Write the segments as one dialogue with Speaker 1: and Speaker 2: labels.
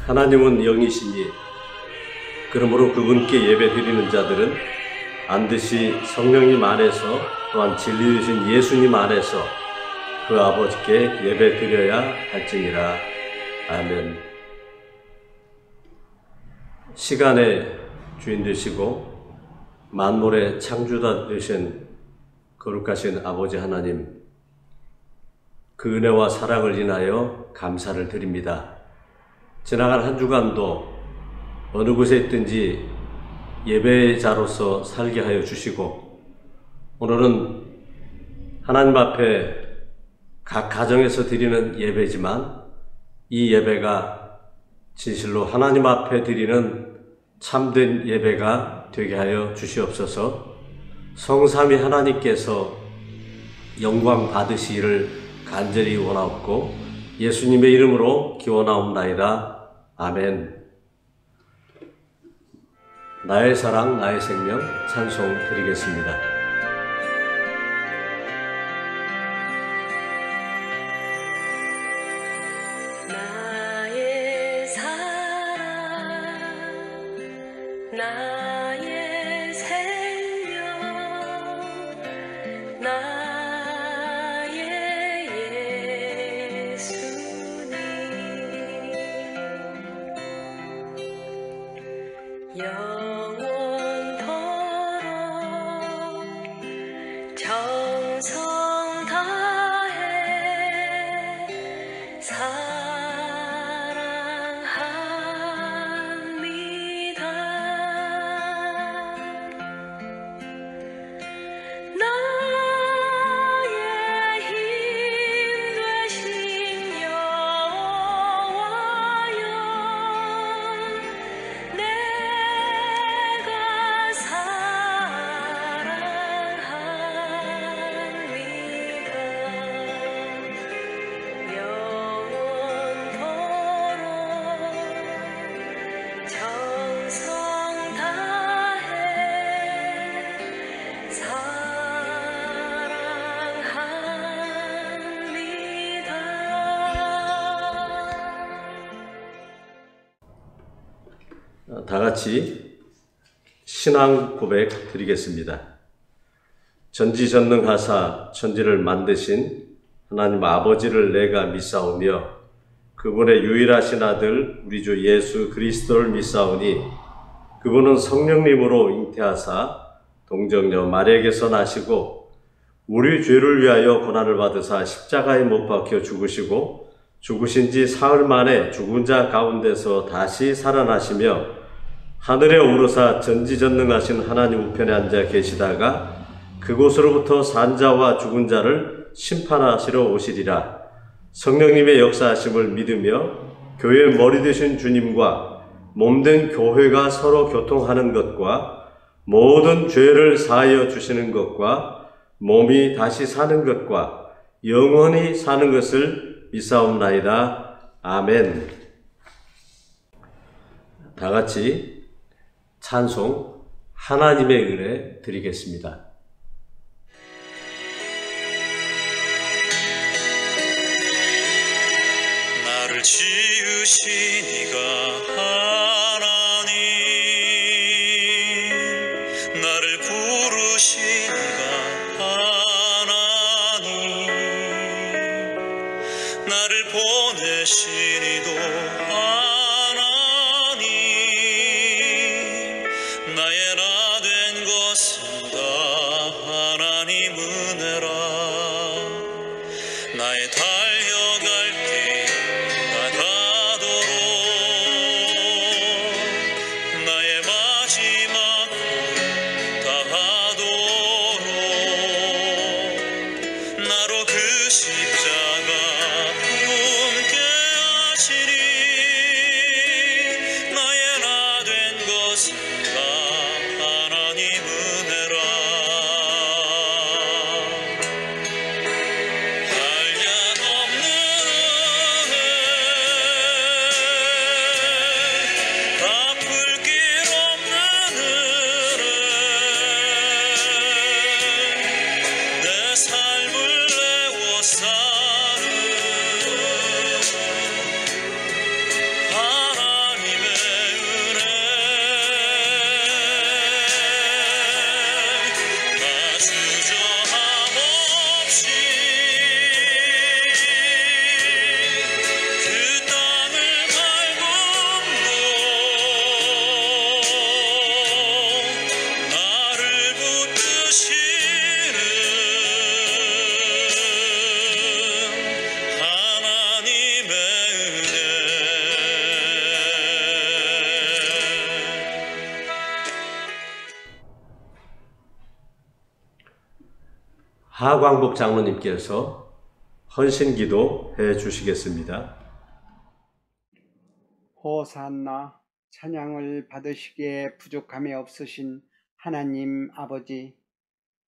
Speaker 1: 하나님은 영이시니 그러므로 그분께 예배드리는 자들은 반드시 성령님 안에서 또한 진리이신 예수님 안에서 그 아버지께 예배드려야 할지니라. 아멘. 시간의 주인 되시고 만물의 창조자 되신 거룩하신 아버지 하나님, 그 은혜와 사랑을 인하여 감사를 드립니다. 지나간 한 주간도 어느 곳에 있든지 예배자로서 살게 하여 주시고, 오늘은 하나님 앞에 각 가정에서 드리는 예배지만 이 예배가 진실로 하나님 앞에 드리는 참된 예배가 되게 하여 주시옵소서. 성삼위 하나님께서 영광 받으시기를 간절히 원하옵고 예수님의 이름으로 기원하옵나이다. 아멘. 나의 사랑 나의 생명 찬송 드리겠습니다.
Speaker 2: 나의 사랑 나의 생명 나의 예수님 영원토록 정성 다해 사랑합니다. 나의 힘 되신 여호와여, 내가 사랑합니다. 영원토록 정성 다해 사랑합니다.
Speaker 1: 다 같이 신앙 고백 드리겠습니다. 전지전능하사 천지를 만드신 하나님 아버지를 내가 믿사오며 그분의 유일하신 아들 우리 주 예수 그리스도를 믿사오니 그분은 성령님으로 잉태하사 동정녀 마리아에게서 나시고 우리 죄를 위하여 고난을 받으사 십자가에 못 박혀 죽으시고 죽으신 지 사흘 만에 죽은 자 가운데서 다시 살아나시며 하늘에 오르사 전지전능하신 하나님 우편에 앉아 계시다가 그곳으로부터 산자와 죽은 자를 심판하시러 오시리라. 성령님의 역사하심을 믿으며 교회의 머리 되신 주님과 몸된 교회가 서로 교통하는 것과 모든 죄를 사하여 주시는 것과 몸이 다시 사는 것과 영원히 사는 것을 믿사옵나이다. 아멘. 다 같이 찬송 하나님의 은혜 드리겠습니다.
Speaker 3: 나를 지으신 이가 하나님, 나를 부르신 이가 하나님, 나를 보내신 이도 하나님, 나의 나 된 것은 다 하나님 은혜라. 나의 달려갈 길 나가도록 나의 마지막 홀 다하도록 나로 그 십자가 품게 하시니
Speaker 1: 하광복 장로님께서 헌신기도 해 주시겠습니다.
Speaker 4: 호산나 찬양을 받으시기에 부족함이 없으신 하나님 아버지,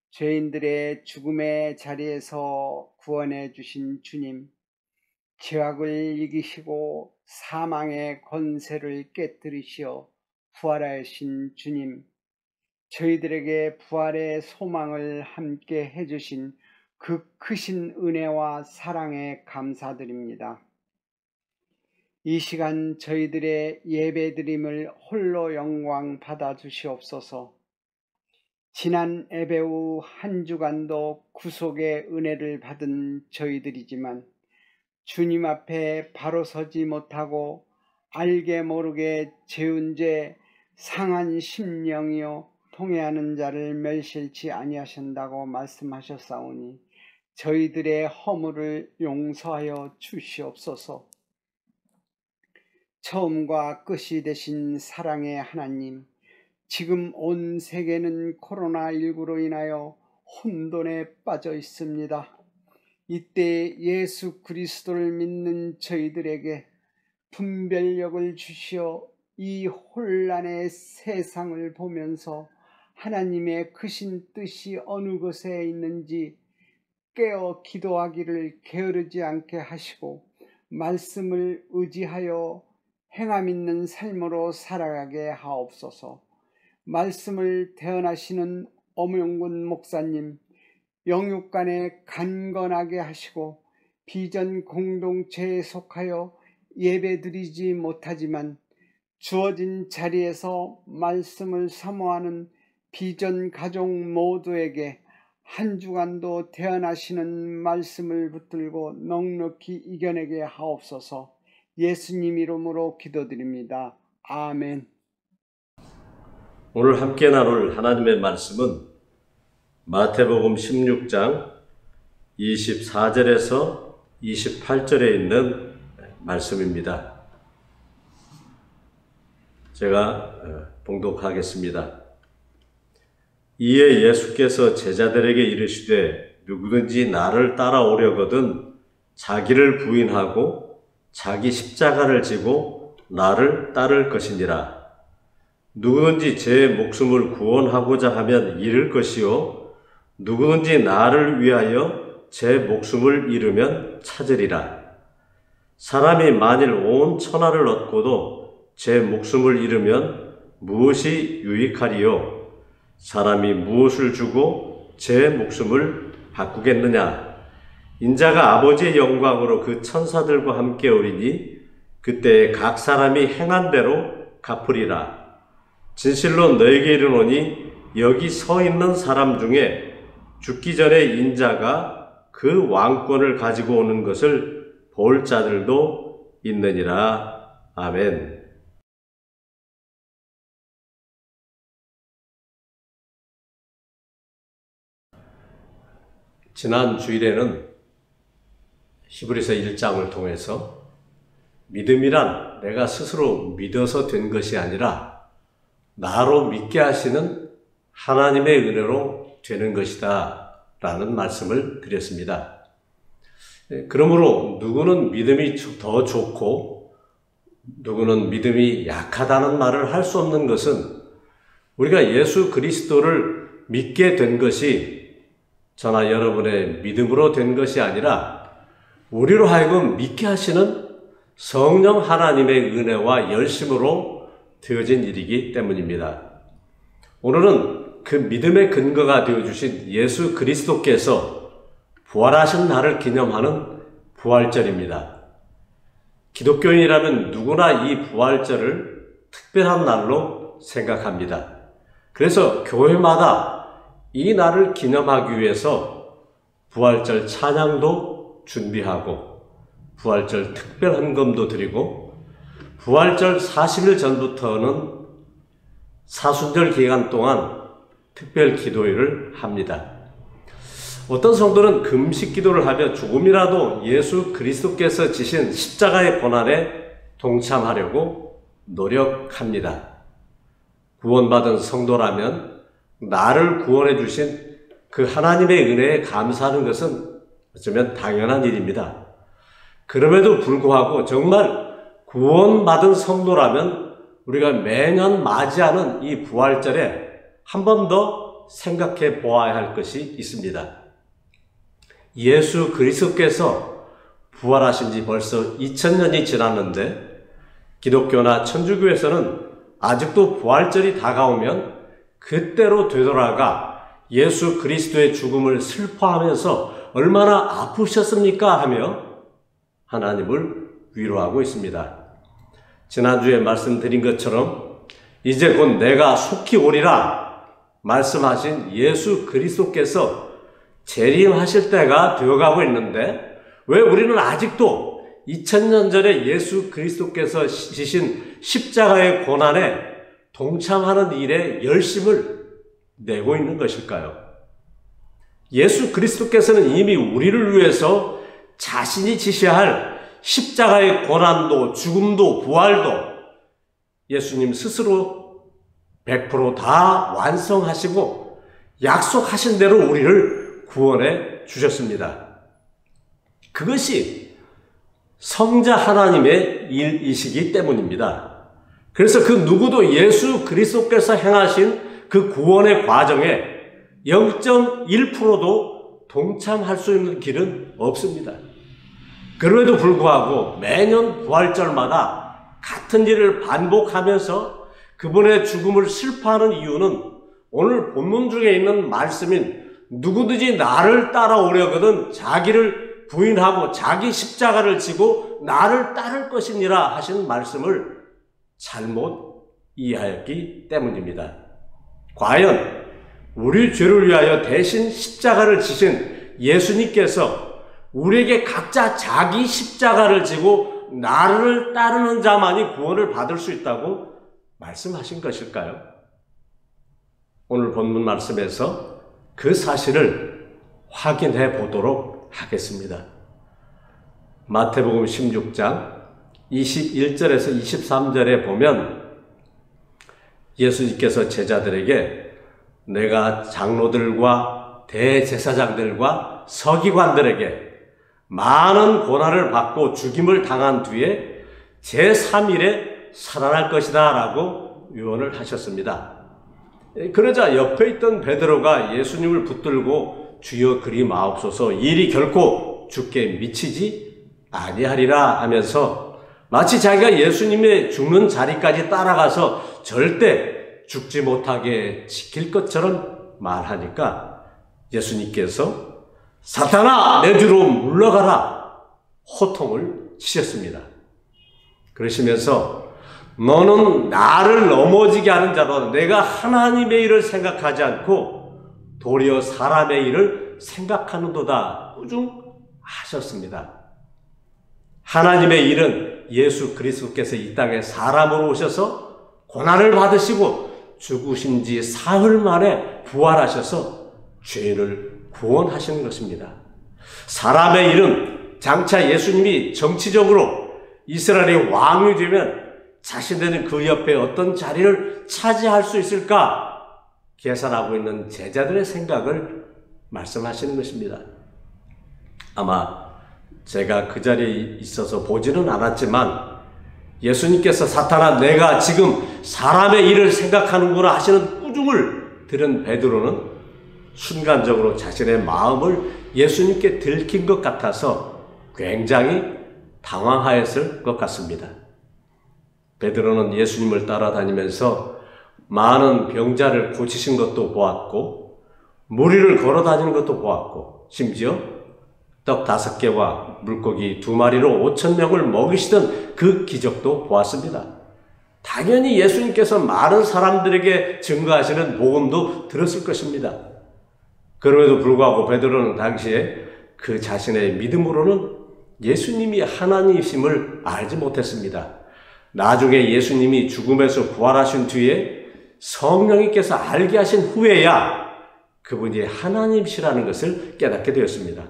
Speaker 4: 죄인들의 죽음의 자리에서 구원해 주신 주님, 죄악을 이기시고 사망의 권세를 깨뜨리시어 부활하신 주님, 저희들에게 부활의 소망을 함께 해주신 그 크신 은혜와 사랑에 감사드립니다. 이 시간 저희들의 예배드림을 홀로 영광 받아 주시옵소서. 지난 예배 후 한 주간도 구속의 은혜를 받은 저희들이지만 주님 앞에 바로 서지 못하고 알게 모르게 재운 죄 상한 심령이요 통회하는 자를 멸실치 아니하신다고 말씀하셨사오니 저희들의 허물을 용서하여 주시옵소서. 처음과 끝이 되신 사랑의 하나님, 지금 온 세계는 코로나19로 인하여 혼돈에 빠져 있습니다. 이때 예수 그리스도를 믿는 저희들에게 분별력을 주시어 이 혼란의 세상을 보면서 하나님의 크신 뜻이 어느 곳에 있는지 깨어 기도하기를 게으르지 않게 하시고 말씀을 의지하여 행함 있는 삶으로 살아가게 하옵소서. 말씀을 대언하시는 엄용군 목사님, 영육간에 강건하게 하시고 비전 공동체에 속하여 예배드리지 못하지만 주어진 자리에서 말씀을 사모하는 비전 가족 모두에게 한 주간도 대언하시는 말씀을 붙들고 넉넉히 이겨내게 하옵소서. 예수님 이름으로 기도드립니다. 아멘.
Speaker 1: 오늘 함께 나눌 하나님의 말씀은 마태복음 16장 24절에서 28절에 있는 말씀입니다. 제가 봉독하겠습니다. 이에 예수께서 제자들에게 이르시되 누구든지 나를 따라오려거든 자기를 부인하고 자기 십자가를 지고 나를 따를 것이니라. 누구든지 제 목숨을 구원하고자 하면 잃을 것이요 누구든지 나를 위하여 제 목숨을 잃으면 찾으리라. 사람이 만일 온 천하를 얻고도 제 목숨을 잃으면 무엇이 유익하리요? 사람이 무엇을 주고 제 목숨을 바꾸겠느냐? 인자가 아버지의 영광으로 그 천사들과 함께 오리니 그때 각 사람이 행한 대로 갚으리라. 진실로 너에게 이르노니 여기 서 있는 사람 중에 죽기 전에 인자가 그 왕권을 가지고 오는 것을 볼 자들도 있느니라. 아멘. 지난 주일에는 히브리서 1장을 통해서 믿음이란 내가 스스로 믿어서 된 것이 아니라 나로 믿게 하시는 하나님의 은혜로 되는 것이다 라는 말씀을 드렸습니다. 그러므로 누구는 믿음이 더 좋고 누구는 믿음이 약하다는 말을 할 수 없는 것은 우리가 예수 그리스도를 믿게 된 것이 저나 여러분의 믿음으로 된 것이 아니라 우리로 하여금 믿게 하시는 성령 하나님의 은혜와 열심으로 되어진 일이기 때문입니다. 오늘은 그 믿음의 근거가 되어주신 예수 그리스도께서 부활하신 날을 기념하는 부활절입니다. 기독교인이라면 누구나 이 부활절을 특별한 날로 생각합니다. 그래서 교회마다 이 날을 기념하기 위해서 부활절 찬양도 준비하고 부활절 특별 헌금도 드리고 부활절 40일 전부터는 사순절 기간 동안 특별 기도회를 합니다. 어떤 성도는 금식 기도를 하며 조금이라도 예수 그리스도께서 지신 십자가의 고난에 동참하려고 노력합니다. 구원받은 성도라면 나를 구원해 주신 그 하나님의 은혜에 감사하는 것은 어쩌면 당연한 일입니다. 그럼에도 불구하고 정말 구원받은 성도라면 우리가 매년 맞이하는 이 부활절에 한 번 더 생각해 보아야 할 것이 있습니다. 예수 그리스도께서 부활하신 지 벌써 2000년이 지났는데 기독교나 천주교에서는 아직도 부활절이 다가오면 그때로 되돌아가 예수 그리스도의 죽음을 슬퍼하면서 얼마나 아프셨습니까 하며 하나님을 위로하고 있습니다. 지난주에 말씀드린 것처럼 이제 곧 내가 속히 오리라 말씀하신 예수 그리스도께서 재림하실 때가 되어가고 있는데 왜 우리는 아직도 2000년 전에 예수 그리스도께서 지신 십자가의 고난에 동참하는 일에 열심을 내고 있는 것일까요? 예수 그리스도께서는 이미 우리를 위해서 자신이 지셔야 할 십자가의 고난도 죽음도 부활도 예수님 스스로 100% 다 완성하시고 약속하신 대로 우리를 구원해 주셨습니다. 그것이 성자 하나님의 일이시기 때문입니다. 그래서 그 누구도 예수 그리스도께서 행하신 그 구원의 과정에 0.1%도 동참할 수 있는 길은 없습니다. 그럼에도 불구하고 매년 부활절마다 같은 일을 반복하면서 그분의 죽음을 슬퍼하는 이유는 오늘 본문 중에 있는 말씀인 누구든지 나를 따라오려거든 자기를 부인하고 자기 십자가를 지고 나를 따를 것이니라 하신 말씀을 잘못 이해하였기 때문입니다. 과연 우리 죄를 위하여 대신 십자가를 지신 예수님께서 우리에게 각자 자기 십자가를 지고 나를 따르는 자만이 구원을 받을 수 있다고 말씀하신 것일까요? 오늘 본문 말씀에서 그 사실을 확인해 보도록 하겠습니다. 마태복음 16장 21절에서 23절에 보면 예수님께서 제자들에게 내가 장로들과 대제사장들과 서기관들에게 많은 고난을 받고 죽임을 당한 뒤에 제3일에 살아날 것이다 라고 유언을 하셨습니다. 그러자 옆에 있던 베드로가 예수님을 붙들고 주여 그리 마옵소서 일이 결코 죽게 미치지 아니하리라 하면서 마치 자기가 예수님의 죽는 자리까지 따라가서 절대 죽지 못하게 지킬 것처럼 말하니까 예수님께서 사탄아 내 뒤로 물러가라 호통을 치셨습니다. 그러시면서 너는 나를 넘어지게 하는 자로 내가 하나님의 일을 생각하지 않고 도리어 사람의 일을 생각하는도다 꾸중하셨습니다. 하나님의 일은 예수 그리스도께서 이 땅에 사람으로 오셔서 고난을 받으시고 죽으신 지 사흘 만에 부활하셔서 죄인을 구원하시는 것입니다. 사람의 일은 장차 예수님이 정치적으로 이스라엘의 왕이 되면 자신들은 그 옆에 어떤 자리를 차지할 수 있을까 계산하고 있는 제자들의 생각을 말씀하시는 것입니다. 아마 제가 그 자리에 있어서 보지는 않았지만 예수님께서 사탄아 내가 지금 사람의 일을 생각하는구나 하시는 꾸중을 들은 베드로는 순간적으로 자신의 마음을 예수님께 들킨 것 같아서 굉장히 당황하였을 것 같습니다. 베드로는 예수님을 따라다니면서 많은 병자를 고치신 것도 보았고 무리를 걸어다니는 것도 보았고 심지어 떡 5개와 물고기 2마리로 5,000명을 먹이시던 그 기적도 보았습니다. 당연히 예수님께서 많은 사람들에게 증거하시는 복음도 들었을 것입니다. 그럼에도 불구하고 베드로는 당시에 그 자신의 믿음으로는 예수님이 하나님이심을 알지 못했습니다. 나중에 예수님이 죽음에서 부활하신 뒤에 성령님께서 알게 하신 후에야 그분이 하나님이시라는 것을 깨닫게 되었습니다.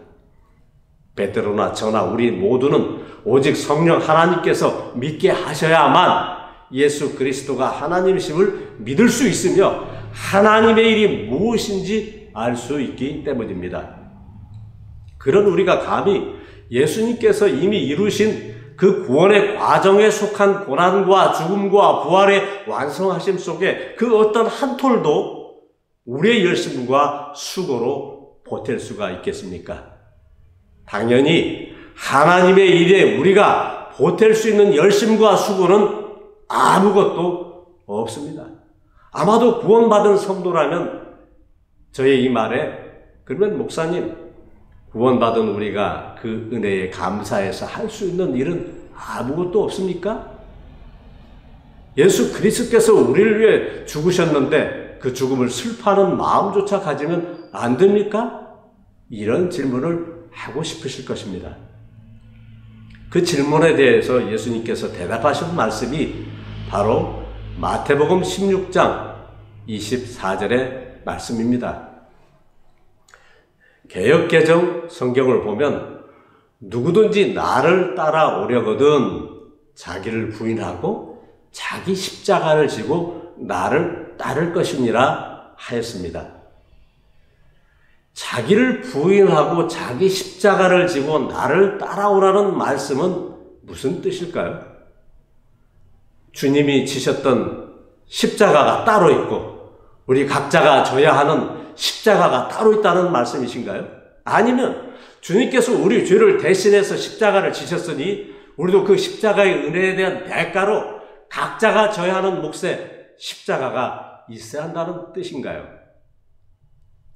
Speaker 1: 베드로나 저나 우리 모두는 오직 성령 하나님께서 믿게 하셔야만 예수 그리스도가 하나님이심을 믿을 수 있으며 하나님의 일이 무엇인지 알 수 있기 때문입니다. 그런 우리가 감히 예수님께서 이미 이루신 그 구원의 과정에 속한 고난과 죽음과 부활의 완성하심 속에 그 어떤 한 톨도 우리의 열심과 수고로 보탤 수가 있겠습니까? 당연히 하나님의 일에 우리가 보탤 수 있는 열심과 수고는 아무것도 없습니다. 아마도 구원받은 성도라면 저의 이 말에 그러면 목사님 구원받은 우리가 그 은혜에 감사해서 할 수 있는 일은 아무것도 없습니까? 예수 그리스도께서 우리를 위해 죽으셨는데 그 죽음을 슬퍼하는 마음조차 가지면 안 됩니까? 이런 질문을 하고 싶으실 것입니다. 그 질문에 대해서 예수님께서 대답하신 말씀이 바로 마태복음 16장 24절의 말씀입니다. 개역개정 성경을 보면 누구든지 나를 따라오려거든 자기를 부인하고 자기 십자가를 지고 나를 따를 것이니라 하였습니다. 자기를 부인하고 자기 십자가를 지고 나를 따라오라는 말씀은 무슨 뜻일까요? 주님이 지셨던 십자가가 따로 있고 우리 각자가 져야 하는 십자가가 따로 있다는 말씀이신가요? 아니면 주님께서 우리 죄를 대신해서 십자가를 지셨으니 우리도 그 십자가의 은혜에 대한 대가로 각자가 져야 하는 몫에 십자가가 있어야 한다는 뜻인가요?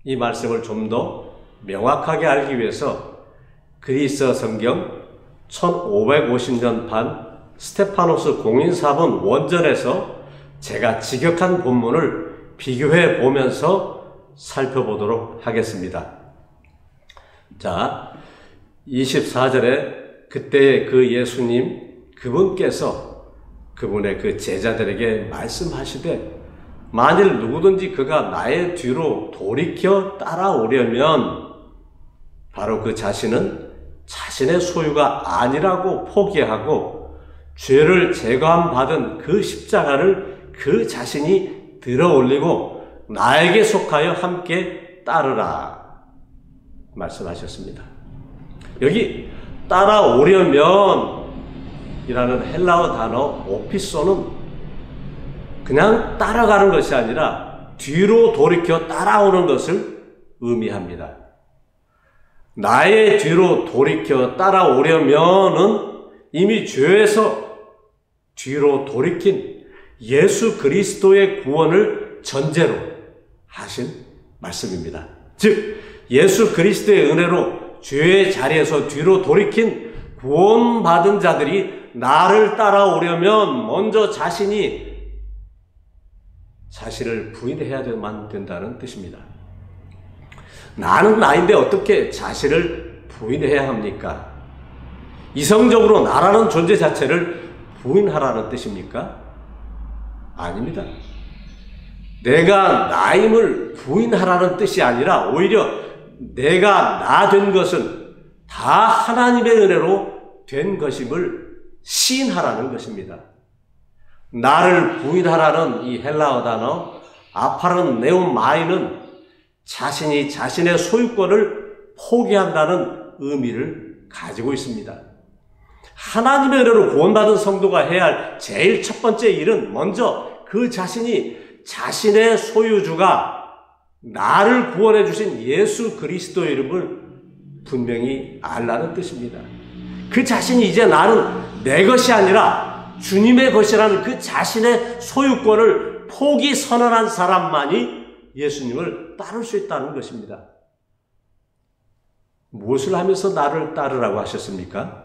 Speaker 1: 이 말씀을 좀 더 명확하게 알기 위해서 그리스 성경 1550년판 스테파노스 공인사본 원전에서 제가 직역한 본문을 비교해 보면서 살펴보도록 하겠습니다. 자, 24절에 그때의 그 예수님 그분께서 그분의 그 제자들에게 말씀하시되 만일 누구든지 그가 나의 뒤로 돌이켜 따라오려면 바로 그 자신은 자신의 소유가 아니라고 포기하고 죄를 제거함 받은 그 십자가를 그 자신이 들어 올리고 나에게 속하여 함께 따르라 말씀하셨습니다. 여기 따라오려면 이라는 헬라어 단어 오피소는 그냥 따라가는 것이 아니라 뒤로 돌이켜 따라오는 것을 의미합니다. 나의 뒤로 돌이켜 따라오려면은 이미 죄에서 뒤로 돌이킨 예수 그리스도의 구원을 전제로 하신 말씀입니다. 즉 예수 그리스도의 은혜로 죄의 자리에서 뒤로 돌이킨 구원받은 자들이 나를 따라오려면 먼저 자신을 부인해야만 된다는 뜻입니다. 나는 나인데 어떻게 자신을 부인해야 합니까? 이성적으로 나라는 존재 자체를 부인하라는 뜻입니까? 아닙니다. 내가 나임을 부인하라는 뜻이 아니라 오히려 내가 나 된 것은 다 하나님의 은혜로 된 것임을 시인하라는 것입니다. 나를 부인하라는 이 헬라어 단어 아파른네오마이는 자신이 자신의 소유권을 포기한다는 의미를 가지고 있습니다. 하나님의 은혜로 구원받은 성도가 해야 할 제일 첫 번째 일은 먼저 그 자신이 자신의 소유주가 나를 구원해 주신 예수 그리스도의 이름을 분명히 알라는 뜻입니다. 그 자신이 이제 나는 내 것이 아니라 주님의 것이라는 그 자신의 소유권을 포기 선언한 사람만이 예수님을 따를 수 있다는 것입니다. 무엇을 하면서 나를 따르라고 하셨습니까?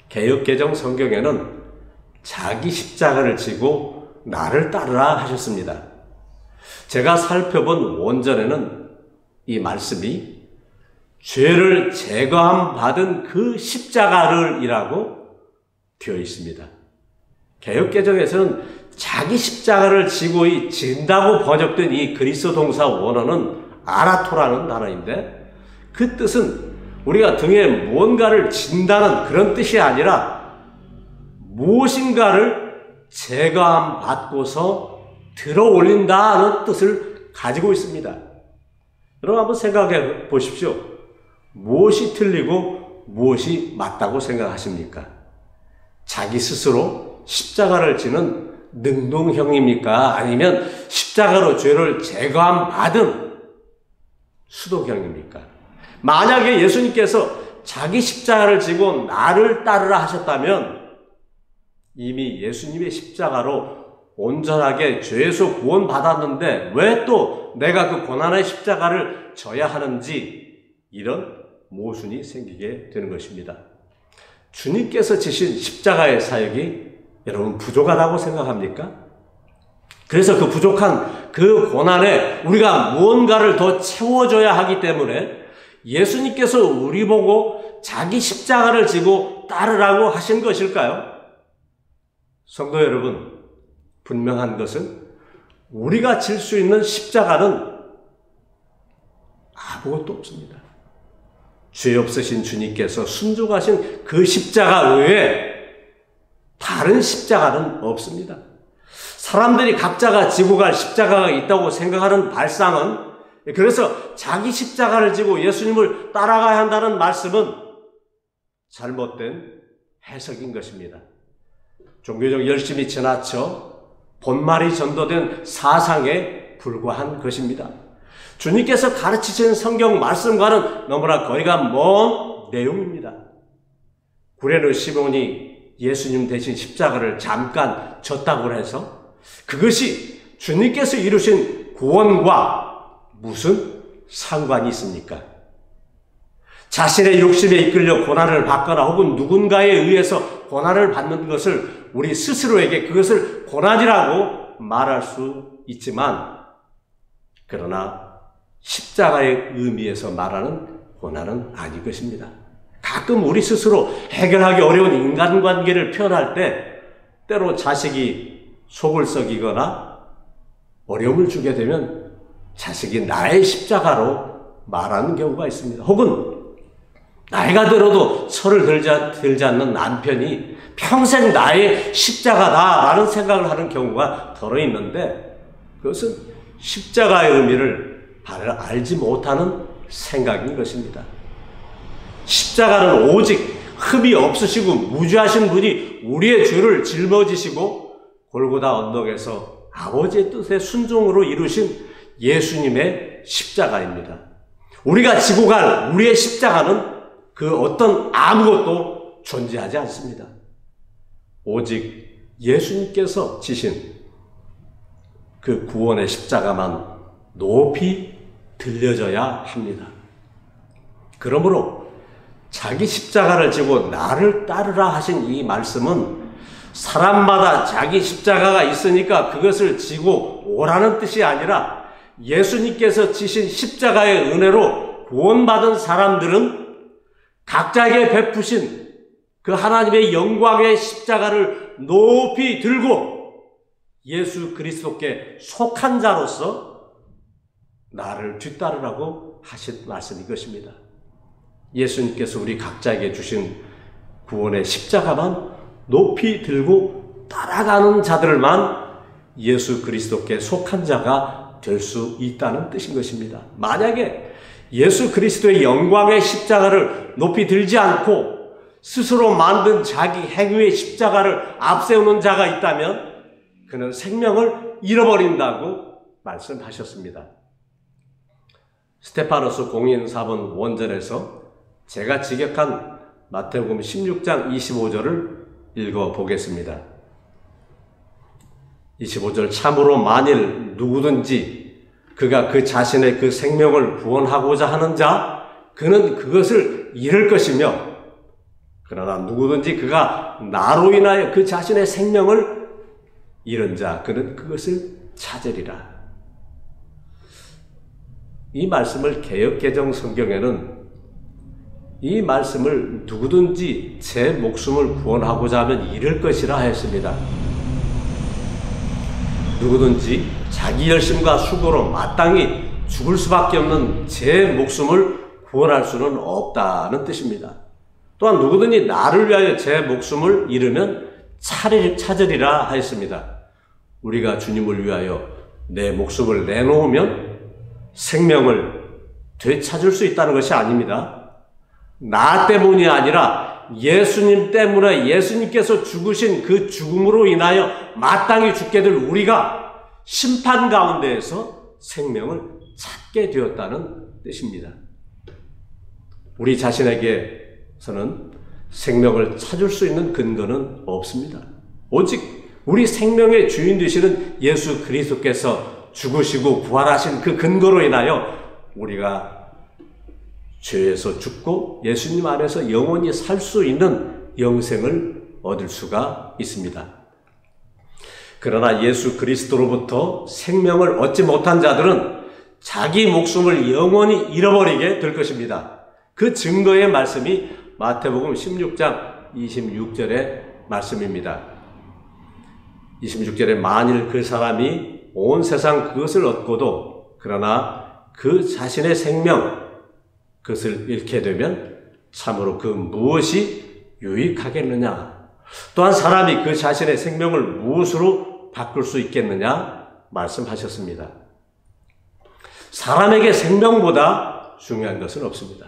Speaker 1: 개역개정 성경에는 자기 십자가를 지고 나를 따르라 하셨습니다. 제가 살펴본 원전에는 이 말씀이 죄를 제거함 받은 그 십자가를 이라고 되어 있습니다. 개역개정에서는 자기 십자가를 지고 진다고 번역된 이 그리스 동사 원어는 아라토라는 단어인데 그 뜻은 우리가 등에 무언가를 진다는 그런 뜻이 아니라 무엇인가를 제거함 받고서 들어 올린다는 뜻을 가지고 있습니다. 여러분 한번 생각해 보십시오. 무엇이 틀리고 무엇이 맞다고 생각하십니까? 자기 스스로 십자가를 지는 능동형입니까? 아니면 십자가로 죄를 제거함 받은 수동형입니까? 만약에 예수님께서 자기 십자가를 지고 나를 따르라 하셨다면 이미 예수님의 십자가로 온전하게 죄에서 구원받았는데 왜 또 내가 그 고난의 십자가를 져야 하는지 이런 모순이 생기게 되는 것입니다. 주님께서 지신 십자가의 사역이 여러분 부족하다고 생각합니까? 그래서 그 부족한 그 고난에 우리가 무언가를 더 채워줘야 하기 때문에 예수님께서 우리 보고 자기 십자가를 지고 따르라고 하신 것일까요? 성도 여러분, 분명한 것은 우리가 질 수 있는 십자가는 아무것도 없습니다. 죄 없으신 주님께서 순종하신 그 십자가 외에 다른 십자가는 없습니다. 사람들이 각자가 지고 갈 십자가가 있다고 생각하는 발상은, 그래서 자기 십자가를 지고 예수님을 따라가야 한다는 말씀은 잘못된 해석인 것입니다. 종교적 열심이 지나쳐 본말이 전도된 사상에 불과한 것입니다. 주님께서 가르치신 성경 말씀과는 너무나 거리가 먼 내용입니다. 구레네 시몬이 예수님 대신 십자가를 잠깐 졌다고 해서 그것이 주님께서 이루신 구원과 무슨 상관이 있습니까? 자신의 욕심에 이끌려 고난을 받거나 혹은 누군가에 의해서 고난을 받는 것을 우리 스스로에게 그것을 고난이라고 말할 수 있지만, 그러나 십자가의 의미에서 말하는 고난은 아닐 것입니다. 가끔 우리 스스로 해결하기 어려운 인간관계를 표현할 때 때로 자식이 속을 썩이거나 어려움을 주게 되면 자식이 나의 십자가로 말하는 경우가 있습니다. 혹은 나이가 들어도 철을 들지 않는 남편이 평생 나의 십자가다라는 생각을 하는 경우가 더러 있는데, 그것은 십자가의 의미를 바로 알지 못하는 생각인 것입니다. 십자가는 오직 흠이 없으시고 무죄하신 분이 우리의 죄를 짊어지시고 골고다 언덕에서 아버지의 뜻에 순종으로 이루신 예수님의 십자가입니다. 우리가 지고 갈 우리의 십자가는 그 어떤 아무것도 존재하지 않습니다. 오직 예수님께서 지신 그 구원의 십자가만 높이 들려져야 합니다. 그러므로 자기 십자가를 지고 나를 따르라 하신 이 말씀은 사람마다 자기 십자가가 있으니까 그것을 지고 오라는 뜻이 아니라 예수님께서 지신 십자가의 은혜로 구원받은 사람들은 각자에게 베푸신 그 하나님의 영광의 십자가를 높이 들고 예수 그리스도께 속한 자로서 나를 뒤따르라고 하신 말씀인 것입니다. 예수님께서 우리 각자에게 주신 구원의 십자가만 높이 들고 따라가는 자들만 예수 그리스도께 속한 자가 될 수 있다는 뜻인 것입니다. 만약에 예수 그리스도의 영광의 십자가를 높이 들지 않고 스스로 만든 자기 행위의 십자가를 앞세우는 자가 있다면 그는 생명을 잃어버린다고 말씀하셨습니다. 스테파노스 공인사본 원전에서 제가 직역한 마태복음 16장 25절을 읽어보겠습니다. 25절, 참으로 만일 누구든지 그가 그 자신의 그 생명을 구원하고자 하는 자, 그는 그것을 잃을 것이며, 그러나 누구든지 그가 나로 인하여 그 자신의 생명을 잃은 자, 그는 그것을 찾으리라. 이 말씀을 개역개정 성경에는 이 말씀을 누구든지 제 목숨을 구원하고자 하면 잃을 것이라 하였습니다. 누구든지 자기 열심과 수고로 마땅히 죽을 수밖에 없는 제 목숨을 구원할 수는 없다는 뜻입니다. 또한 누구든지 나를 위하여 제 목숨을 잃으면 찾으리라 하였습니다. 우리가 주님을 위하여 내 목숨을 내놓으면 생명을 되찾을 수 있다는 것이 아닙니다. 나 때문이 아니라 예수님 때문에 예수님께서 죽으신 그 죽음으로 인하여 마땅히 죽게 될 우리가 심판 가운데에서 생명을 찾게 되었다는 뜻입니다. 우리 자신에게서는 생명을 찾을 수 있는 근거는 없습니다. 오직 우리 생명의 주인 되시는 예수 그리스도께서 죽으시고 부활하신 그 근거로 인하여 우리가 죄에서 죽고 예수님 안에서 영원히 살 수 있는 영생을 얻을 수가 있습니다. 그러나 예수 그리스도로부터 생명을 얻지 못한 자들은 자기 목숨을 영원히 잃어버리게 될 것입니다. 그 증거의 말씀이 마태복음 16장 26절의 말씀입니다. 26절에 만일 그 사람이 온 세상 그것을 얻고도 그러나 그 자신의 생명 그것을 잃게 되면 참으로 그 무엇이 유익하겠느냐? 또한 사람이 그 자신의 생명을 무엇으로 바꿀 수 있겠느냐? 말씀하셨습니다. 사람에게 생명보다 중요한 것은 없습니다.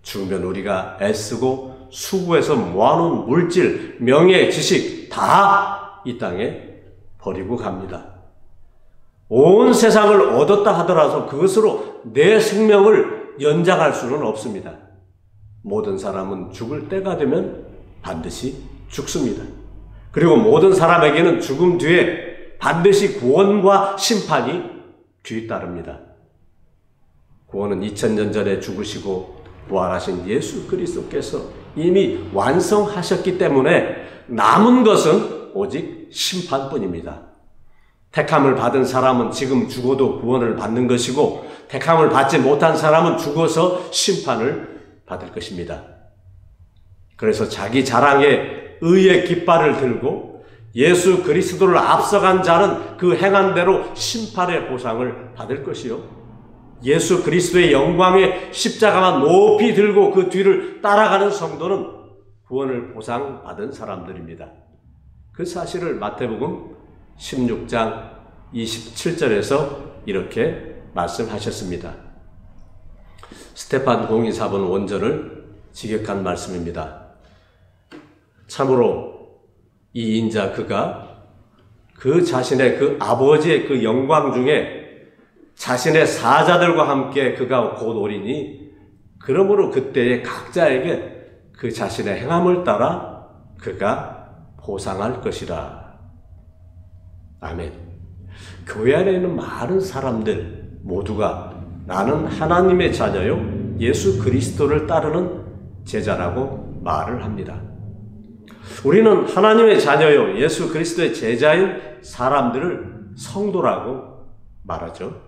Speaker 1: 죽으면 우리가 애쓰고 수고해서 모아놓은 물질, 명예, 지식 다 이 땅에 버리고 갑니다. 온 세상을 얻었다 하더라도 그것으로 내 생명을 연장할 수는 없습니다. 모든 사람은 죽을 때가 되면 반드시 죽습니다. 그리고 모든 사람에게는 죽음 뒤에 반드시 구원과 심판이 뒤따릅니다. 구원은 2000년 전에 죽으시고 부활하신 예수 그리스도께서 이미 완성하셨기 때문에 남은 것은 오직 심판뿐입니다. 택함을 받은 사람은 지금 죽어도 구원을 받는 것이고 택함을 받지 못한 사람은 죽어서 심판을 받을 것입니다. 그래서 자기 자랑에 의의 깃발을 들고 예수 그리스도를 앞서간 자는 그 행한 대로 심판의 보상을 받을 것이요, 예수 그리스도의 영광의 십자가만 높이 들고 그 뒤를 따라가는 성도는 구원을 보상받은 사람들입니다. 그 사실을 마태복음 16장 27절에서 이렇게 말씀하셨습니다. 스테판 공의사본 원전을 직역한 말씀입니다. 참으로 이 인자 그가 그 자신의 그 아버지의 그 영광 중에 자신의 사자들과 함께 그가 곧 오리니 그러므로 그때의 각자에게 그 자신의 행함을 따라 그가 보상할 것이라. 아멘. 교회 안에 있는 많은 사람들 모두가 나는 하나님의 자녀요 예수 그리스도를 따르는 제자라고 말을 합니다. 우리는 하나님의 자녀요 예수 그리스도의 제자인 사람들을 성도라고 말하죠.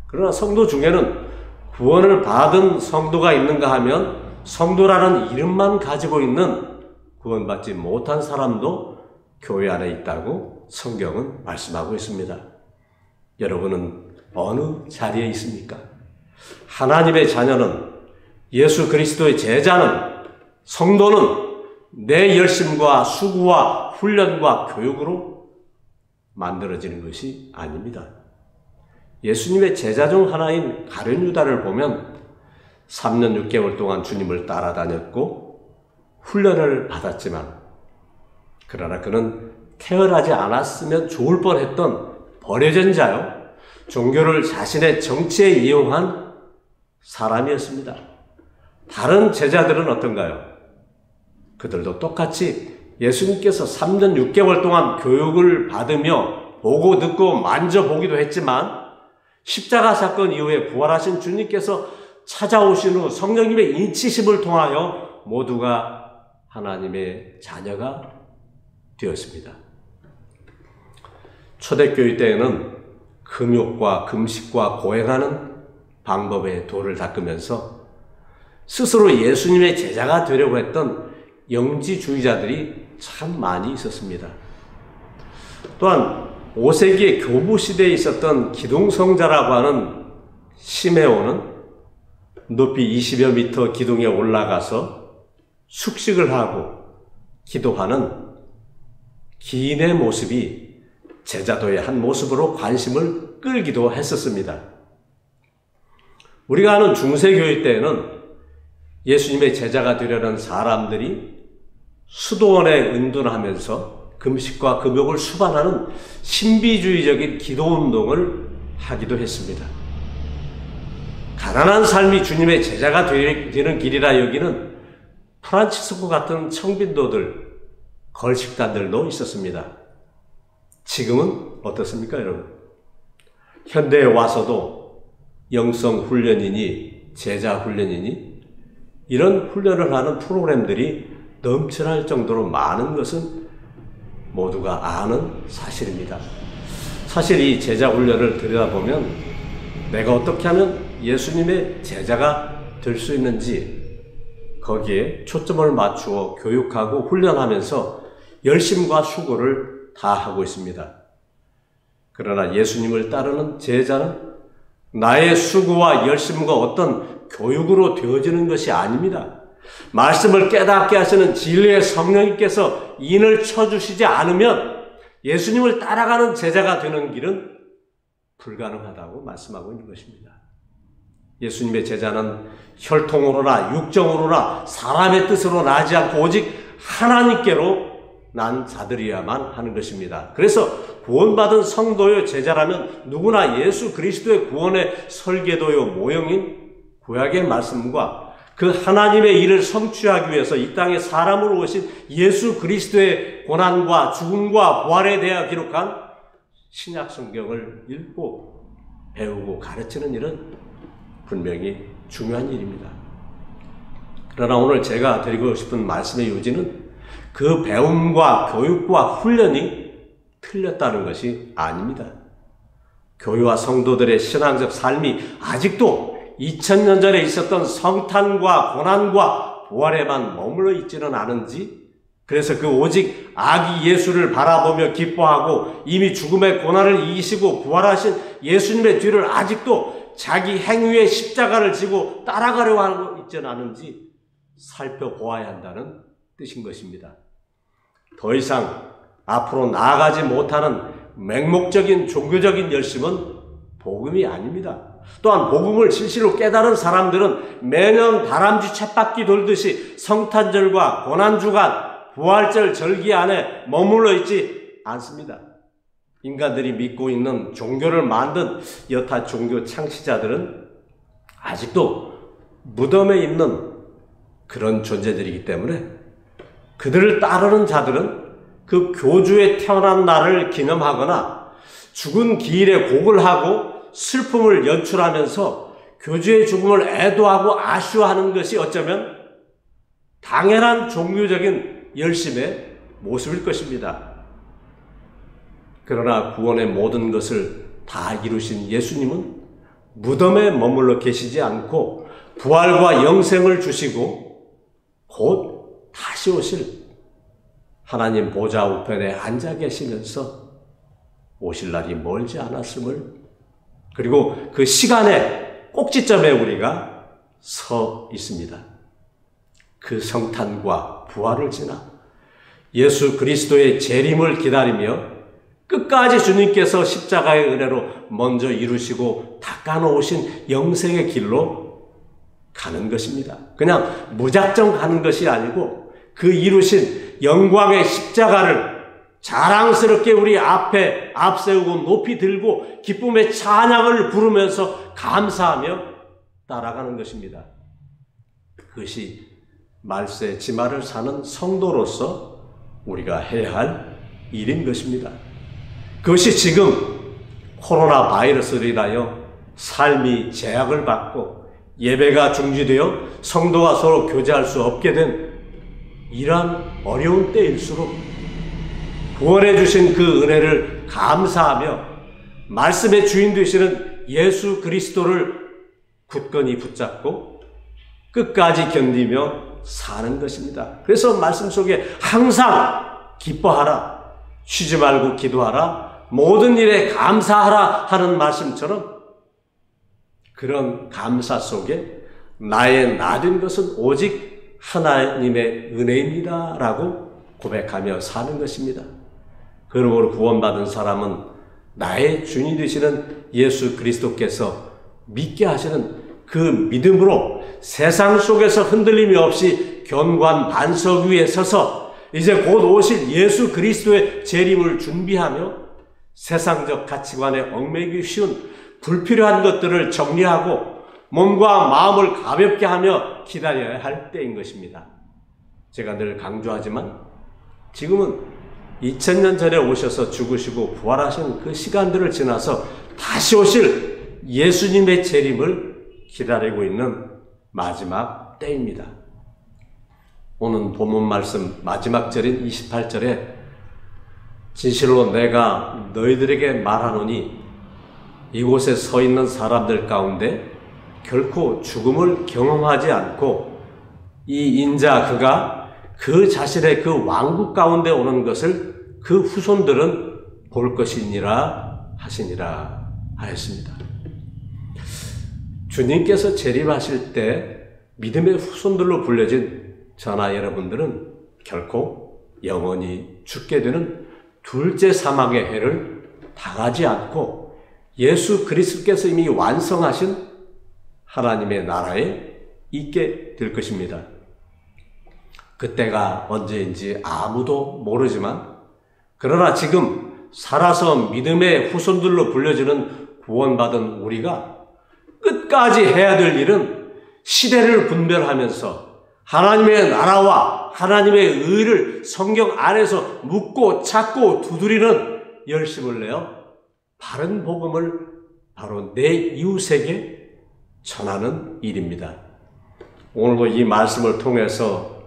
Speaker 1: 그러나 성도 중에는 구원을 받은 성도가 있는가 하면 성도라는 이름만 가지고 있는 구원받지 못한 사람도 교회 안에 있다고 성경은 말씀하고 있습니다. 여러분은 어느 자리에 있습니까? 하나님의 자녀는, 예수 그리스도의 제자는, 성도는 내 열심과 수고와 훈련과 교육으로 만들어지는 것이 아닙니다. 예수님의 제자 중 하나인 가룟 유다를 보면 3년 6개월 동안 주님을 따라다녔고 훈련을 받았지만 그러나 그는 태어나지 않았으면 좋을 뻔했던 버려진 자요, 종교를 자신의 정치에 이용한 사람이었습니다. 다른 제자들은 어떤가요? 그들도 똑같이 예수님께서 3년 6개월 동안 교육을 받으며 보고 듣고 만져보기도 했지만 십자가 사건 이후에 부활하신 주님께서 찾아오신 후 성령님의 인치심을 통하여 모두가 하나님의 자녀가 되었습니다. 초대교회 때에는 금욕과 금식과 고행하는 방법에 도를 닦으면서 스스로 예수님의 제자가 되려고 했던 영지주의자들이 참 많이 있었습니다. 또한 5세기의 교부 시대에 있었던 기둥성자라고 하는 시메온은 높이 20여 미터 기둥에 올라가서 숙식을 하고 기도하는 기인의 모습이 제자도의 한 모습으로 관심을 끌기도 했었습니다. 우리가 아는 중세교회 때에는 예수님의 제자가 되려는 사람들이 수도원에 은둔하면서 금식과 금욕을 수반하는 신비주의적인 기도운동을 하기도 했습니다. 가난한 삶이 주님의 제자가 되는 길이라 여기는 프란치스코 같은 청빈도들, 걸식단들도 있었습니다. 지금은 어떻습니까, 여러분? 현대에 와서도 영성 훈련이니 제자 훈련이니 이런 훈련을 하는 프로그램들이 넘쳐날 정도로 많은 것은 모두가 아는 사실입니다. 사실 이 제자 훈련을 들여다보면 내가 어떻게 하면 예수님의 제자가 될 수 있는지 거기에 초점을 맞추어 교육하고 훈련하면서 열심과 수고를 다하고 있습니다. 그러나 예수님을 따르는 제자는 나의 수고와 열심과 어떤 교육으로 되어지는 것이 아닙니다. 말씀을 깨닫게 하시는 진리의 성령님께서 인을 쳐주시지 않으면 예수님을 따라가는 제자가 되는 길은 불가능하다고 말씀하고 있는 것입니다. 예수님의 제자는 혈통으로나 육정으로나 사람의 뜻으로 나지 않고 오직 하나님께로 난 자들이야만 하는 것입니다. 그래서 구원받은 성도요 제자라면 누구나 예수 그리스도의 구원의 설계도요 모형인 구약의 말씀과 그 하나님의 일을 성취하기 위해서 이 땅에 사람으로 오신 예수 그리스도의 고난과 죽음과 부활에 대하여 기록한 신약 성경을 읽고 배우고 가르치는 일은 분명히 중요한 일입니다. 그러나 오늘 제가 드리고 싶은 말씀의 요지는 그 배움과 교육과 훈련이 틀렸다는 것이 아닙니다. 교회와 성도들의 신앙적 삶이 아직도 2000년 전에 있었던 성탄과 고난과 부활에만 머물러 있지는 않은지, 그래서 그 오직 아기 예수를 바라보며 기뻐하고 이미 죽음의 고난을 이기시고 부활하신 예수님의 뒤를 아직도 자기 행위의 십자가를 지고 따라가려고 하고 있지는 않은지 살펴보아야 한다는 뜻인 것입니다. 더 이상 앞으로 나아가지 못하는 맹목적인 종교적인 열심은 복음이 아닙니다. 또한 복음을 진실로 깨달은 사람들은 매년 다람쥐 쳇바퀴 돌듯이 성탄절과 고난주간, 부활절 절기 안에 머물러 있지 않습니다. 인간들이 믿고 있는 종교를 만든 여타 종교 창시자들은 아직도 무덤에 있는 그런 존재들이기 때문에 그들을 따르는 자들은 그 교주의 태어난 날을 기념하거나 죽은 기일에 곡을 하고 슬픔을 연출하면서 교주의 죽음을 애도하고 아쉬워하는 것이 어쩌면 당연한 종교적인 열심의 모습일 것입니다. 그러나 구원의 모든 것을 다 이루신 예수님은 무덤에 머물러 계시지 않고 부활과 영생을 주시고 곧 다시 오실 하나님 보좌 우편에 앉아 계시면서 오실 날이 멀지 않았음을, 그리고 그 시간의 꼭지점에 우리가 서 있습니다. 그 성탄과 부활을 지나 예수 그리스도의 재림을 기다리며 끝까지 주님께서 십자가의 은혜로 먼저 이루시고 닦아놓으신 영생의 길로 가는 것입니다. 그냥 무작정 가는 것이 아니고 그 이루신 영광의 십자가를 자랑스럽게 우리 앞에 앞세우고 높이 들고 기쁨의 찬양을 부르면서 감사하며 따라가는 것입니다. 그것이 말세 지말을 사는 성도로서 우리가 해야 할 일인 것입니다. 그것이 지금 코로나 바이러스로 인하여 삶이 제약을 받고 예배가 중지되어 성도가 서로 교제할 수 없게 된 이러한 어려운 때일수록 구원해 주신 그 은혜를 감사하며 말씀의 주인 되시는 예수 그리스도를 굳건히 붙잡고 끝까지 견디며 사는 것입니다. 그래서 말씀 속에 항상 기뻐하라, 쉬지 말고 기도하라, 모든 일에 감사하라 하는 말씀처럼 그런 감사 속에 나의 나된 것은 오직 하나님의 은혜입니다 라고 고백하며 사는 것입니다. 그러므로 구원받은 사람은 나의 주인이 되시는 예수 그리스도께서 믿게 하시는 그 믿음으로 세상 속에서 흔들림이 없이 견고한 반석 위에 서서 이제 곧 오실 예수 그리스도의 재림을 준비하며 세상적 가치관에 얽매이기 쉬운 불필요한 것들을 정리하고 몸과 마음을 가볍게 하며 기다려야 할 때인 것입니다. 제가 늘 강조하지만 지금은 2000년 전에 오셔서 죽으시고 부활하신 그 시간들을 지나서 다시 오실 예수님의 재림을 기다리고 있는 마지막 때입니다. 오늘 본문 말씀 마지막 절인 28절에 진실로 내가 너희들에게 말하노니 이곳에 서 있는 사람들 가운데 결코 죽음을 경험하지 않고 이 인자 그가 그 자신의 그 왕국 가운데 오는 것을 그 후손들은 볼 것이니라 하시니라 하였습니다. 주님께서 재림하실 때 믿음의 후손들로 불려진 저나 여러분들은 결코 영원히 죽게 되는 둘째 사망의 해를 당하지 않고 예수 그리스도께서 이미 완성하신 하나님의 나라에 있게 될 것입니다. 그때가 언제인지 아무도 모르지만 그러나 지금 살아서 믿음의 후손들로 불려지는 구원받은 우리가 끝까지 해야 될 일은 시대를 분별하면서 하나님의 나라와 하나님의 의를 성경 안에서 묻고 찾고 두드리는 열심을 내어 바른 복음을 바로 내 이웃에게 전하는 일입니다. 오늘도 이 말씀을 통해서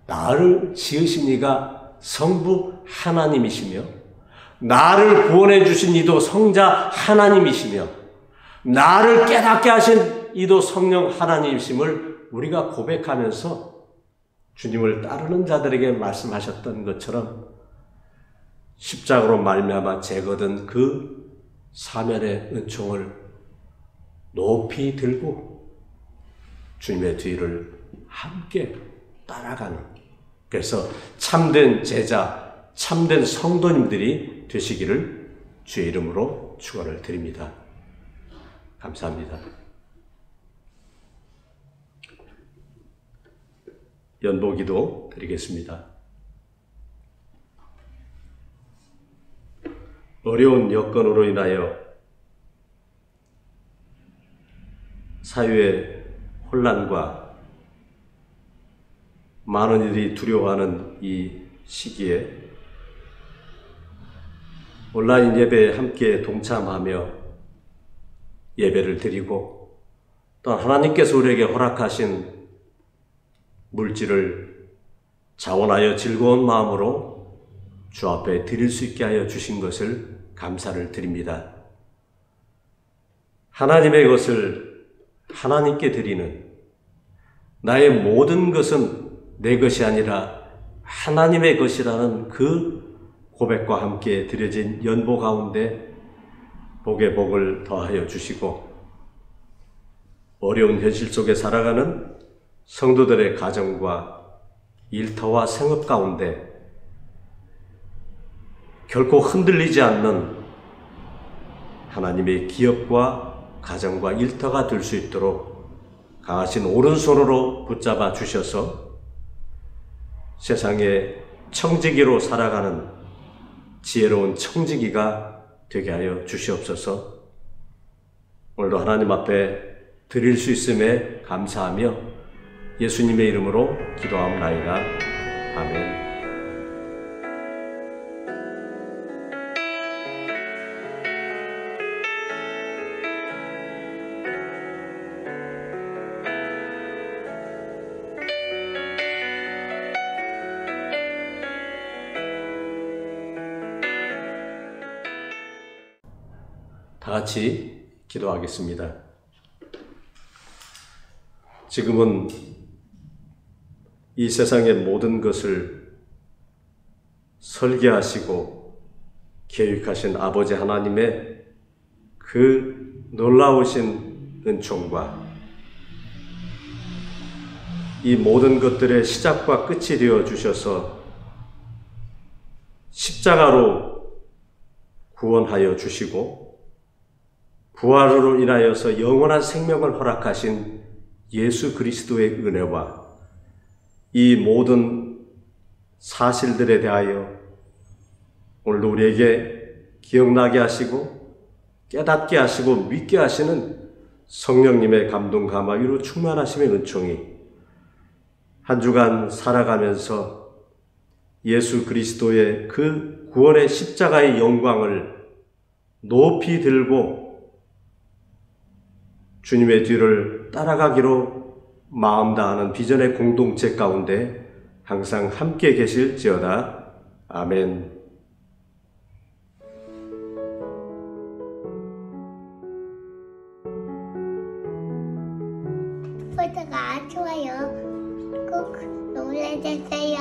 Speaker 1: 나를 지으신 이가 성부 하나님이시며 나를 구원해 주신 이도 성자 하나님이시며 나를 깨닫게 하신 이도 성령 하나님이심을 우리가 고백하면서 주님을 따르는 자들에게 말씀하셨던 것처럼 십자가로 말미암아 제거된 그 사면의 은총을 높이 들고 주님의 뒤를 함께 따라가는, 그래서 참된 제자, 참된 성도님들이 되시기를 주의 이름으로 축원을 드립니다. 감사합니다. 연보기도 드리겠습니다. 어려운 여건으로 인하여 사회의 혼란과 많은 이들이 두려워하는 이 시기에 온라인 예배에 함께 동참하며 예배를 드리고 또 하나님께서 우리에게 허락하신 물질을 자원하여 즐거운 마음으로 주 앞에 드릴 수 있게 하여 주신 것을 감사를 드립니다. 하나님의 것을 하나님께 드리는, 나의 모든 것은 내 것이 아니라 하나님의 것이라는 그 고백과 함께 드려진 연보 가운데 복의 복을 더하여 주시고 어려운 현실 속에 살아가는 성도들의 가정과 일터와 생업 가운데 결코 흔들리지 않는 하나님의 기업과 가정과 일터가 될 수 있도록 강하신 오른손으로 붙잡아 주셔서 세상에 청지기로 살아가는 지혜로운 청지기가 되게 하여 주시옵소서. 오늘도 하나님 앞에 드릴 수 있음에 감사하며 예수님의 이름으로 기도하옵나이다. 아멘. 다 같이 기도하겠습니다. 지금은 이 세상의 모든 것을 설계하시고 계획하신 아버지 하나님의 그 놀라우신 은총과 이 모든 것들의 시작과 끝이 되어 주셔서 십자가로 구원하여 주시고 부활로 인하여서 영원한 생명을 허락하신 예수 그리스도의 은혜와 이 모든 사실들에 대하여 오늘도 우리에게 기억나게 하시고 깨닫게 하시고 믿게 하시는 성령님의 감동 감화위로 충만하심의 은총이 한 주간 살아가면서 예수 그리스도의 그 구원의 십자가의 영광을 높이 들고 주님의 뒤를 따라가기로 마음 다하는 비전의 공동체 가운데 항상 함께 계실지어다. 아멘.
Speaker 5: 구독과 좋아요 꼭 눌러주세요.